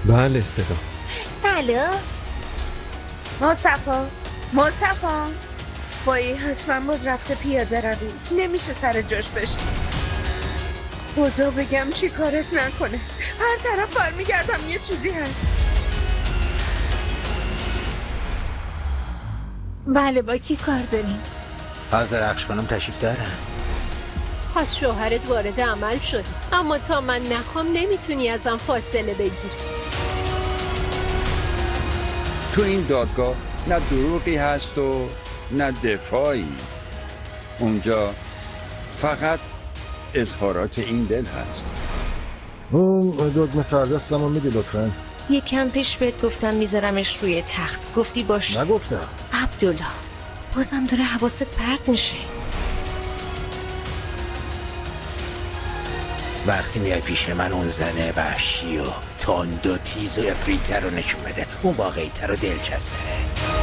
بله صدا. سلام مصطفی بایی حتما باز رفته پیاده روی، نمیشه سر جاش بشه. خدا بگم چی کارت نکنه، هر طرف برمیگردم یه چیزی هست. بله با کی کار داریم؟ حاضر اخش کنم تشریف دارم. پس شوهرت وارد عمل شد، اما تا من نخوام نمیتونی ازم فاصله بگیری. تو این دادگاه نه دروغی هست و نه دفاعی. اونجا فقط اظهارات این دل هست. اون دکمه سردستم رو میدی لطفا؟ یکم پیش بهت گفتم میذارمش روی تخت، گفتی باش. نگفتم. عبدالله بازم داره حواست پرت میشه. وقتی میای پیش من اون زنه وحشی و تند و تیز و افریتر رو نشون بده، اون واقعی تر و دلچستره.